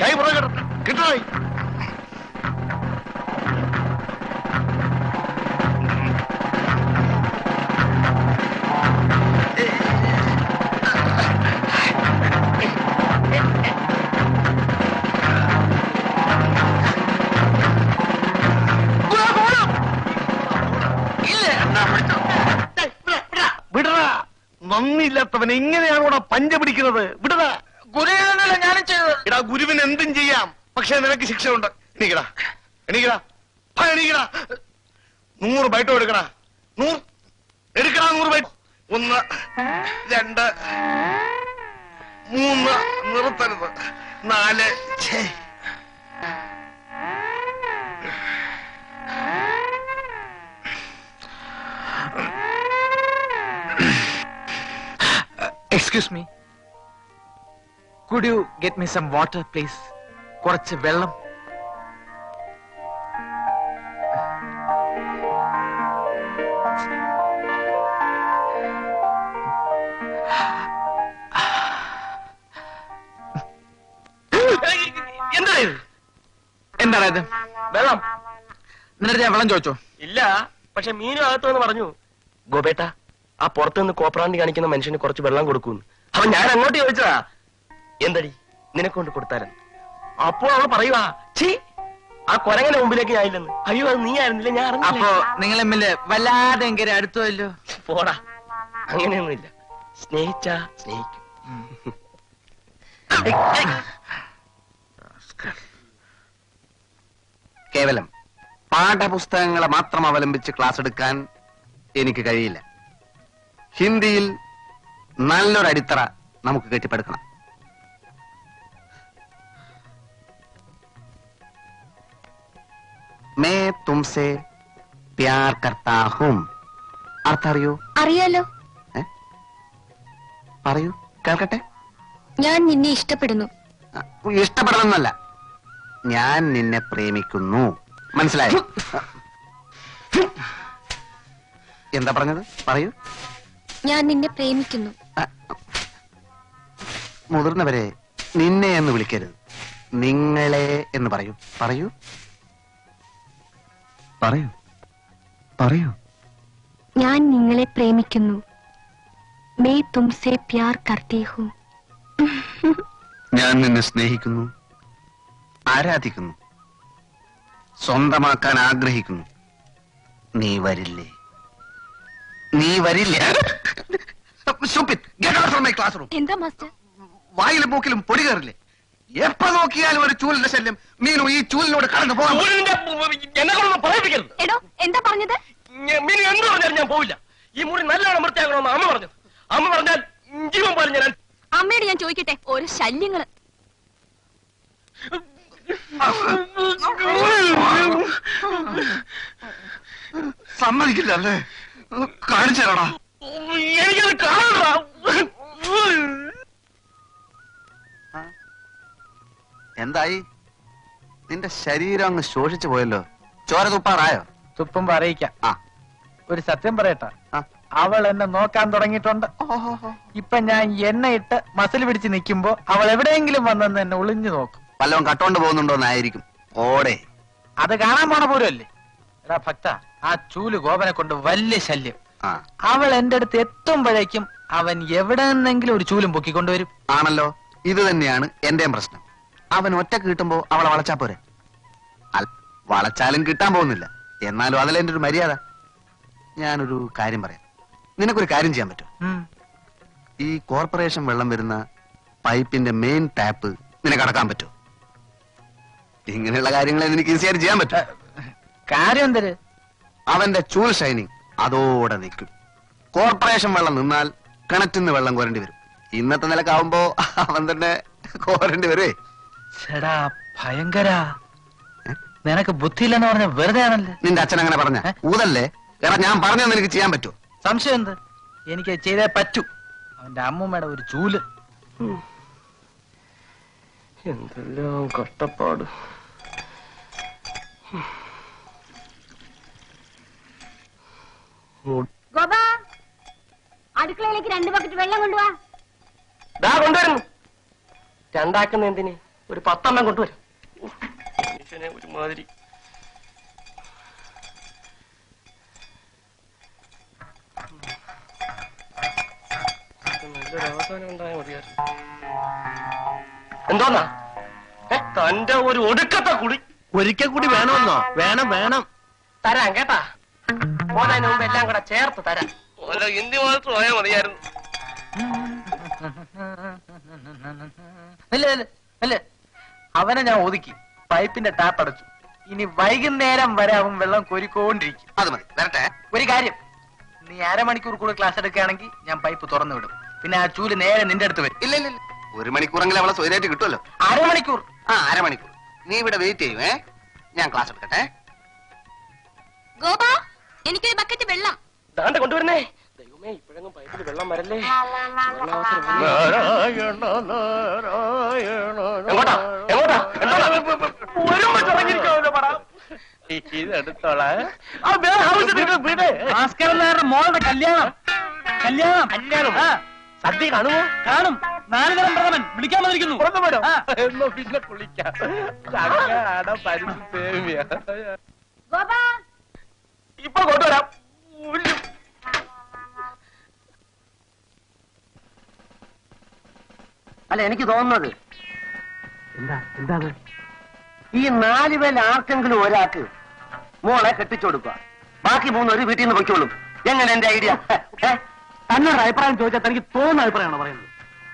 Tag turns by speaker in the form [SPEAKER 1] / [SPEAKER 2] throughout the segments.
[SPEAKER 1] കൈ പുറകെ കിട്ടണേ. നന്ദിയില്ലാത്തവൻ എങ്ങനെയാണ് പഞ്ച പിടിക്കുന്നത്? വിടതാ.
[SPEAKER 2] ഗുരുവിനല്ല ഞാനും ചെയ്തത്.
[SPEAKER 1] എടാ, ഗുരുവിന് എന്തും ചെയ്യാം, പക്ഷെ നിനക്ക് ശിക്ഷയുണ്ട്. എണീക്കടാ, എണീക്കടാ, എണീക്കടാ. 100 ബൈറ്റോ എടുക്കടാ. 100 എടുക്കടാ. 100 ബൈറ്റ്. 1 2 3 നിർത്തരുത്. 4
[SPEAKER 2] Excuse me. Could you get me some water, please? കുറച്ച് വെള്ളം. എന്താണ് ഇത്?
[SPEAKER 3] വെള്ളം.
[SPEAKER 2] എന്നിട്ട് ഞാൻ വെള്ളം ചോദിച്ചോ?
[SPEAKER 3] ഇല്ല, പക്ഷെ മീനും അകത്തുനിന്ന് പറഞ്ഞു, ഗോപേട്ട ആ പുറത്തുനിന്ന് കോപ്രാണ്ടി കാണിക്കുന്ന മനുഷ്യന് കുറച്ച് വെള്ളം കൊടുക്കൂന്ന്. അപ്പൊ ഞാൻ അങ്ങോട്ട് ചോദിച്ചതാ, എന്തടി നിനക്കൊണ്ട് കൊടുത്താലെന്ന്. അപ്പോൾ അവൾ പറയുവാ, ചീ ആ കൊരങ്ങനെ മുമ്പിലേക്ക് ഞാനില്ലെന്ന്. അയ്യോ, അത് നീ ആയിരുന്നില്ല, ഞാൻ
[SPEAKER 2] അപ്പൊ
[SPEAKER 3] അറിഞ്ഞില്ല.
[SPEAKER 2] നിങ്ങൾ തമ്മില് വല്ലാതെ എങ്കിൽ അടുത്തല്ലോ.
[SPEAKER 3] പോടാ, അങ്ങനെയൊന്നുമില്ല. സ്നേഹിച്ചാ സ്നേഹിക്കും.
[SPEAKER 4] കേവലം പാഠപുസ്തകങ്ങളെ മാത്രം അവലംബിച്ച് ക്ലാസ് എടുക്കാൻ എനിക്ക് കഴിയില്ല. ഹിന്ദിയിൽ നല്ലൊരു അടിത്തറ നമുക്ക് കെട്ടിപ്പടുക്കണം. മേ തുംസെ പ്യാർ കർത്താ ഹൂം. അർത്ഥം അറിയോ?
[SPEAKER 5] അറിയാലോ.
[SPEAKER 4] പറയൂ, കേൾക്കട്ടെ.
[SPEAKER 5] ഞാൻ നിന്നെ ഇഷ്ടപ്പെടുന്നു.
[SPEAKER 4] ഇഷ്ടപ്പെടണമെന്നല്ല, ഞാൻ നിന്നെ പ്രേമിക്കുന്നു. മനസ്സിലായോ? എന്താ പറഞ്ഞത്? പറയൂ.
[SPEAKER 5] ഞാൻ നിന്നെ പ്രേമിക്കുന്നു.
[SPEAKER 4] മുതിർന്നവരെ നിന്നെ എന്ന് വിളിക്കരുത്, നിങ്ങളെ എന്ന് പറയൂ. പറയൂ, പറയൂ, പറയൂ.
[SPEAKER 5] ഞാൻ നിങ്ങളെ പ്രേമിക്കുന്നു. May തുംസെ Pyaar കർത്തി who.
[SPEAKER 4] ഞാൻ നിന്നെ സ്നേഹിക്കുന്നു, ആരാധിക്കുന്നു, സ്വന്തമാക്കാൻ ആഗ്രഹിക്കുന്നു. നീ വരില്ലേ? നീ വരില്ലേ? Class room.
[SPEAKER 5] എന്താ മാസ്റ്റർ?
[SPEAKER 4] വായിലും മൂക്കിലും പൊടി കയറില്ലേ? എപ്പോ നോക്കിയാലും ഒരു ചൂലിന്റെ ശല്യം. മീനു ഈ ചൂലിനോട് കടന്നു പോകാൻ.
[SPEAKER 3] എന്നെ കൊണ്ടൊന്നും പറയിപ്പിക്കരുത്.
[SPEAKER 5] എടോ, എന്താ പറഞ്ഞത്?
[SPEAKER 3] മീനു എന്ത് പറഞ്ഞാലും ഞാൻ പോവില്ല. ഈ മുറി നല്ലോണം വൃത്തിയാക്കണമെന്ന് അമ്മ പറഞ്ഞത്. അമ്മ പറഞ്ഞാൽ ജീവൻ പോലെ ഞാൻ.
[SPEAKER 5] അമ്മയോട് ഞാൻ ചോദിക്കട്ടെ, ഓരോ ശല്യങ്ങള്.
[SPEAKER 4] സമ്മതിക്കില്ല അല്ലേ? കാണിച്ചു തരടാ.
[SPEAKER 3] എനിക്കത് കാണാ.
[SPEAKER 4] എന്തായി? നിന്റെ ശരീരം അങ്ങ് ശോഷിച്ചു പോയല്ലോ. ചോര തുപ്പാറായോ?
[SPEAKER 2] തുപ്പുമ്പോ അറിയിക്കാം.
[SPEAKER 4] ആ,
[SPEAKER 2] ഒരു സത്യം പറയട്ടെ,
[SPEAKER 4] ആ.
[SPEAKER 2] അവൾ എന്നെ നോക്കാൻ തുടങ്ങിയിട്ടുണ്ട്. ഇപ്പൊ ഞാൻ എണ്ണയിട്ട് മസിൽ പിടിച്ച് നിൽക്കുമ്പോ അവൾ എവിടെയെങ്കിലും വന്നെന്ന് എന്നെ ഒളിഞ്ഞു നോക്കും.
[SPEAKER 4] വല്ലതും കട്ടോണ്ട് പോകുന്നുണ്ടോന്നായിരിക്കും. ഓടെ
[SPEAKER 2] അത് കാണാൻ പോണ പോലുമല്ലേ? എടാ ഭക്ത, ആ ചൂല് ഗോപനെ കൊണ്ട് വലിയ ശല്യം.
[SPEAKER 4] ആ,
[SPEAKER 2] അവൾ എന്റെ അടുത്ത് എത്തുമ്പോഴേക്കും അവൻ എവിടെ നിന്നെങ്കിലും ഒരു ചൂലും പൊക്കിക്കൊണ്ടുവരും.
[SPEAKER 4] ആണല്ലോ. ഇത് തന്നെയാണ് എന്റെയും പ്രശ്നം. അവൻ ഒറ്റക്ക് കിട്ടുമ്പോ അവളെ വളച്ചാ പോരെ? വളച്ചാലും കിട്ടാൻ പോകുന്നില്ല. എന്നാലും അതല്ല എന്റെ ഒരു മര്യാദ. ഞാനൊരു കാര്യം പറയാം. നിനക്കൊരു കാര്യം ചെയ്യാൻ പറ്റുമോ? ഈ കോർപ്പറേഷൻ വെള്ളം വരുന്ന പൈപ്പിന്റെ മെയിൻ ടാപ്പ് നിനക്ക് അടക്കാൻ പറ്റുമോ? ഇങ്ങനെയുള്ള കാര്യങ്ങളെ നിനക്ക് ഈസിയായിട്ട് ചെയ്യാൻ പറ്റും.
[SPEAKER 2] കാര്യം എന്തര്?
[SPEAKER 4] അവന്റെ ചൂൽ ഷൈനിങ് അതോടെ നിൽക്കും. കോർപ്പറേഷൻ വെള്ളം നിന്നാൽ കിണറ്റിന്ന് വെള്ളം കോരേണ്ടി വരും. ഇന്നത്തെ നിലക്കാവുമ്പോ അവൻ തന്നെ കോരേണ്ടി വരുവേ.
[SPEAKER 2] ചേടാ ഭയങ്കര. നിനക്ക് ബുദ്ധിയില്ലെന്ന് പറഞ്ഞ വെറുതെ ആണല്ലേ?
[SPEAKER 4] നിന്റെ അച്ഛൻ അങ്ങനെ പറഞ്ഞ ഊതല്ലേ? എടാ, ഞാൻ പറഞ്ഞത് നിനക്ക് ചെയ്യാൻ പറ്റുമോ?
[SPEAKER 2] സംശയം എന്ത്? എനിക്ക് ചെയ്തേ പറ്റൂ. അവന്റെ അമ്മൂമ്മയുടെ ഒരു ചൂല്.
[SPEAKER 3] എന്തെല്ലാം കഷ്ടപ്പാട്.
[SPEAKER 5] ഗോപാ, അടുക്കളയിലേക്ക് 2 ബക്കറ്റ് വെള്ളം കൊണ്ടുവാ.
[SPEAKER 3] കൊണ്ടുവരുന്നു. രണ്ടാക്കുന്ന എന്തിന്? ഒരു 10 എണ്ണം കൊണ്ടുവരും. മനുഷ്യനെ ഒരുമാതിരി. നല്ലൊരു അവസാനം ഉണ്ടായാൽ മതിയായിരുന്നു. എന്തോന്നാ തന്റെ ഒരു ഒടുക്കത്തെ കുടി?
[SPEAKER 1] ഒരിക്കൽ കൂടി വേണമെന്നോ? വേണം വേണം.
[SPEAKER 3] തരാം കേട്ടാ. പോന്നതിന് മുമ്പ് എല്ലാം കൂടെ ചേർത്ത് തരാം. ഹിന്ദി മാത്രം ആയാൽ മതിയായിരുന്നു.
[SPEAKER 2] അവനെ ഞാൻ ഒതുക്കി, പൈപ്പിന്റെ ടാപ്പ് അടച്ചു. ഇനി വൈകുന്നേരം വരെ അവൻ വെള്ളം കോരിക്കൊണ്ടിരിക്കും.
[SPEAKER 4] അത് മതി, വരട്ടെ.
[SPEAKER 2] ഒരു കാര്യം, നീ അരമണിക്കൂർ കൂടെ ക്ലാസ് എടുക്കുകയാണെങ്കിൽ ഞാൻ പൈപ്പ് തുറന്നു വിടും. പിന്നെ ആ ചൂല് നേരെ നിന്റെ അടുത്ത് വരും.
[SPEAKER 4] ഇല്ല ഇല്ല, 1 മണിക്കൂറെങ്കിലും അവളെ സ്വൈരായിട്ട് കിട്ടുമല്ലോ.
[SPEAKER 2] അരമണിക്കൂർ?
[SPEAKER 4] ആ, അരമണിക്കൂർ. നീ ഇവിടെ വെയിറ്റ് ചെയ്യുവേ, ഞാൻ ക്ലാസ് എടുക്കട്ടെ.
[SPEAKER 5] ഗോപ, എനിക്കൊരു ബക്കറ്റ് വെള്ളം.
[SPEAKER 3] ദാണ്ടെ കൊണ്ടുവരുന്നേ. ദൈവമേ, ഇപ്പോഴെങ്ങും പൈപ്പിൽ വെള്ളം വരല്ലേ. എങ്ങോട്ടാ എങ്ങോട്ടാ?
[SPEAKER 2] മോളുടെ കല്യാണം. കല്യാണം
[SPEAKER 3] സദ്യ കാണുമോ?
[SPEAKER 2] കാണും. 4 തരം പ്രഥമൻ വിളിക്കാൻ വന്നിരിക്കുന്നു.
[SPEAKER 3] എന്നോ പിന്നെ കുളിക്കാം.
[SPEAKER 5] ഗോപ,
[SPEAKER 3] ഇപ്പൊ കൊണ്ടുവരാം.
[SPEAKER 6] അല്ല, എനിക്ക് തോന്നുന്നത് എന്താണ് ഈ 4 പേരിൽ ആർക്കെങ്കിലും ഒരാൾക്ക് മോളെ കെട്ടിച്ചു കൊടുക്കുക, ബാക്കി 3 ഒരു വീട്ടിൽ നിന്ന് പൊയ്ക്കോളും. എങ്ങനെ എന്റെ ഐഡിയ? തന്നൊരു അഭിപ്രായം ചോദിച്ചാൽ തനിക്ക് തോന്നുന്ന അഭിപ്രായമാണോ പറയുന്നത്?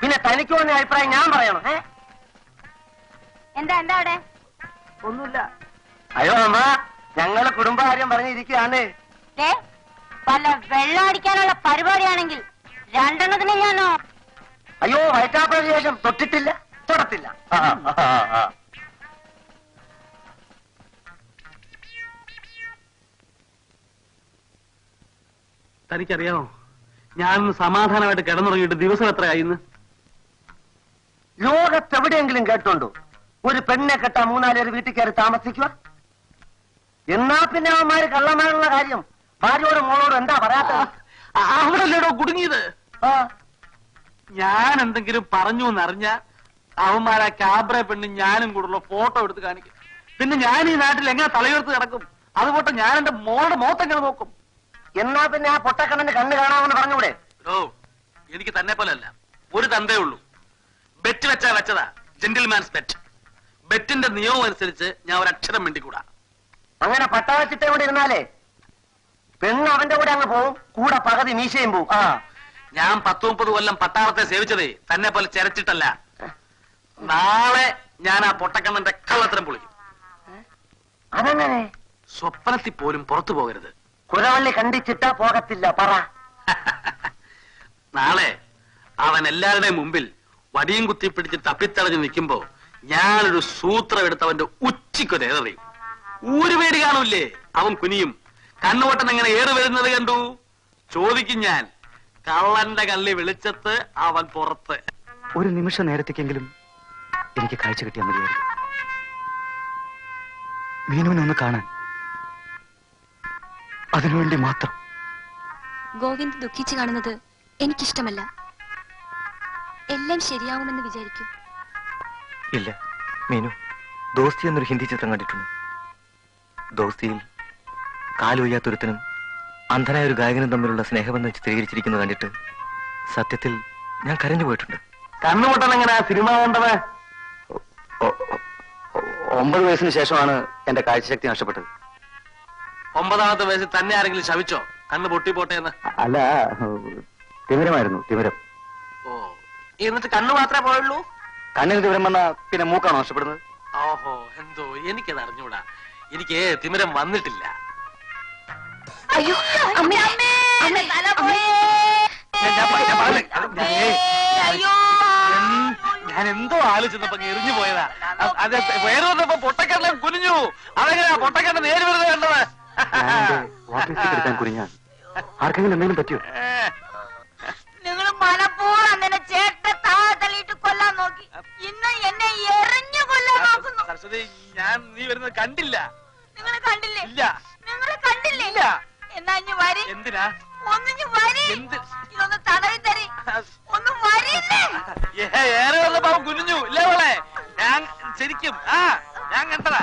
[SPEAKER 6] പിന്നെ തനിക്ക് തോന്നിയ അഭിപ്രായം ഞാൻ പറയണം?
[SPEAKER 5] എന്താ എന്താ അവിടെ?
[SPEAKER 6] ഒന്നുമില്ല. അയ്യോ അമ്മ, ഞങ്ങള് കുടുംബകാര്യം പറഞ്ഞിരിക്കുകയാണ്.
[SPEAKER 5] വല്ല വെള്ളം അടിക്കാനുള്ള പരിപാടിയാണെങ്കിൽ 2 ഞാനോ?
[SPEAKER 6] അയ്യോ, വയറ്റാപ്പതിന് ശേഷം തൊട്ടിട്ടില്ല, തൊടത്തില്ല.
[SPEAKER 7] തനിക്കറിയാമോ, ഞാനൊന്ന് സമാധാനമായിട്ട് കിടന്നുറങ്ങിയിട്ട് ദിവസം എത്രയായിന്ന്?
[SPEAKER 6] ലോകത്തെവിടെയെങ്കിലും കേട്ടുണ്ടോ ഒരു പെണ്ണെ കെട്ടാ 3-4 പേര് വീട്ടിൽ കയറി താമസിക്കുക? എന്നാ പിന്നെ അവന്മാര് കള്ളന്മാരുള്ള കാര്യം ഭാര്യയോടും മോളോടും എന്താ പറയാത്തത്?
[SPEAKER 7] അവിടെല്ലേടോ കുടുങ്ങിയത്. ഞാൻ എന്തെങ്കിലും പറഞ്ഞു എന്നറിഞ്ഞ അവന്മാരാ ക്യാബ്ര പെണ്ണ് ഞാനും കൂടുള്ള ഫോട്ടോ എടുത്ത് കാണിക്കും. പിന്നെ ഞാൻ ഈ നാട്ടിൽ എങ്ങനെ തലയുയർത്ത് കിടക്കും? അതുപോലെ ഞാൻ എന്റെ മോളുടെ മുഖത്തെങ്ങനെ നോക്കും?
[SPEAKER 6] എന്നാ പിന്നെ ആ പൊട്ടക്കണ്ണന്റെ കണ്ണ് കാണാമെന്ന് പറഞ്ഞൂടെ?
[SPEAKER 7] ഓ, എനിക്ക് തന്നെ പോലല്ല, ഒരു തന്തേ ഉള്ളൂ. ബെറ്റ് വെച്ചാ വെച്ചതാ, ജെന്റിൽമാൻസ് ബെറ്റ്. ബെറ്റിന്റെ നിയമം അനുസരിച്ച് ഞാൻ ഒരക്ഷരം വേണ്ടിക്കൂടാ.
[SPEAKER 6] അങ്ങനെ പട്ടാളച്ചിട്ട കൂടെ ഇരുന്നാലേ പെണ്ണ് അവന്റെ കൂടെ അങ്ങ് പോവും, കൂടെ പകുതി മീശയും പോവും.
[SPEAKER 7] ഞാൻ 10-30 കൊല്ലം പട്ടാളത്തെ സേവിച്ചതേ തന്നെ പോലെ ചെരച്ചിട്ടല്ല. നാളെ ഞാൻ ആ പൊട്ടക്കണ്ണന്റെ കള്ളത്തരം പൊളിക്കും.
[SPEAKER 6] അതെങ്ങനെ?
[SPEAKER 7] സ്വപ്നത്തിൽ പോലും പുറത്തു പോകരുത്.
[SPEAKER 6] കുരവള്ളി കണ്ടിച്ചിട്ടാ പോകത്തില്ല, പറ.
[SPEAKER 7] നാളെ അവൻ എല്ലാവരുടെയും മുമ്പിൽ വടിയും കുത്തി പിടിച്ച് തപ്പിത്തടഞ്ഞ് നിൽക്കുമ്പോ ഞാനൊരു സൂത്രം എടുത്ത് അവന്റെ ഉച്ചിക്കൊരു ഏറിയും. ഊരുപേടി കാണൂല്ലേ, അവൻ കുനിയും. കണ്ണുവട്ടൻ എങ്ങനെ ഏറ് വരുന്നത് കണ്ടു ചോദിക്കും ഞാൻ. കള്ളന്റെ കള്ളി വെളിച്ചത്ത് അവൻ പുറത്ത്.
[SPEAKER 4] ഒരു നിമിഷ നേരത്തേക്കെങ്കിലും എനിക്ക് കാഴ്ച കിട്ടിയാൽ മതിയായിരുന്നു. മീനുവിനെ ഒന്ന് കാണാൻ, അതിനുവേണ്ടി മാത്രം.
[SPEAKER 5] ഗോവിന്ദ് ദുഃഖിച്ചു കാണുന്നത് എനിക്കിഷ്ടമല്ല. എല്ലാം ശരിയാവുമെന്ന് വിചാരിക്കും.
[SPEAKER 8] ഇല്ല മീനു, ദോസ്തി എന്നൊരു ഹിന്ദി ചിത്രം കണ്ടിട്ടുണ്ട്. ദോസ്തിയിൽ കാലൊയ്യാത്തൊരുത്തനും അന്ധനായ ഒരു ഗായകനും തമ്മിലുള്ള സ്നേഹബന്ധം ചിത്രീകരിച്ചിരിക്കുന്നത് കണ്ടിട്ട് സത്യത്തിൽ ഞാൻ കരഞ്ഞു പോയിട്ടുണ്ട്.
[SPEAKER 6] കണ്ണുപൊട്ടൻ എങ്ങനെ സിനിമ കണ്ടത്?
[SPEAKER 4] 9 വയസ്സിന് ശേഷമാണ് എന്റെ കാഴ്ചശക്തി നഷ്ടപ്പെട്ടത്.
[SPEAKER 7] 9ാമത്തെ വയസ്സിൽ തന്നെ ആരെങ്കിലും ശവിച്ചോ കണ്ണ് പൊട്ടിപ്പോട്ടെ എന്ന്?
[SPEAKER 4] അല്ല, തിമിരമായിരുന്നു, തിമിരം.
[SPEAKER 7] ഓ, എന്നിട്ട് കണ്ണു മാത്രമേ പോയുള്ളൂ?
[SPEAKER 4] കണ്ണിന് തിമിരം വന്നാ പിന്നെ മൂക്കാണോ നഷ്ടപ്പെടുന്നത്?
[SPEAKER 7] ഓഹോ, എന്തോ എനിക്കത് അറിഞ്ഞൂടാ. എനിക്ക് തിമിരം വന്നിട്ടില്ല.
[SPEAKER 5] അയ്യോ അമ്മേ, അമ്മേ തല പോയേ.
[SPEAKER 7] ഞാൻ എന്തോ ആലോചിച്ചപ്പോ എറിഞ്ഞു പോയതാ. അത് വേറെ വന്നപ്പോ പൊട്ടക്കണ്ണം കുനിഞ്ഞു. അതെങ്ങനെയാ പൊട്ടക്കണ്ണ് നേര് വെറുതെ കണ്ടത്?
[SPEAKER 4] എടുക്കാൻ കുനിഞ്ഞാൽ ആർക്കെങ്കിലും എന്തെങ്കിലും പറ്റിയോ?
[SPEAKER 5] നിങ്ങൾ മനപ്പൂർവ്വം അങ്ങനെ ചേട്ട താഴെ തള്ളിയിട്ട് കൊല്ലാൻ നോക്കി. ഇന്ന് എന്നെ എറിഞ്ഞു കൊല്ലാൻ നോക്കുന്നു.
[SPEAKER 7] സരസ്വതി, ഞാൻ നീ വരുന്നത് കണ്ടില്ല.
[SPEAKER 5] നിങ്ങൾ കണ്ടില്ലേ?
[SPEAKER 7] ഇല്ല.
[SPEAKER 5] നിങ്ങൾ കണ്ടില്ലേ?
[SPEAKER 7] ഇല്ല.
[SPEAKER 5] എന്നാ ഇഞ്ഞു വരി.
[SPEAKER 7] എന്തിനാ?
[SPEAKER 5] ഒന്നിഞ്ഞു വരി.
[SPEAKER 7] എന്ത്?
[SPEAKER 5] ഇതൊന്ന് തടവി തരി. ഒന്നും വരില്ലേ?
[SPEAKER 7] ഏറെ വന്നപ്പോ അവൻ കുനിഞ്ഞു ഇല്ലേ മോളെ?
[SPEAKER 9] ശരിക്കും ഞാൻ കണ്ടതാ.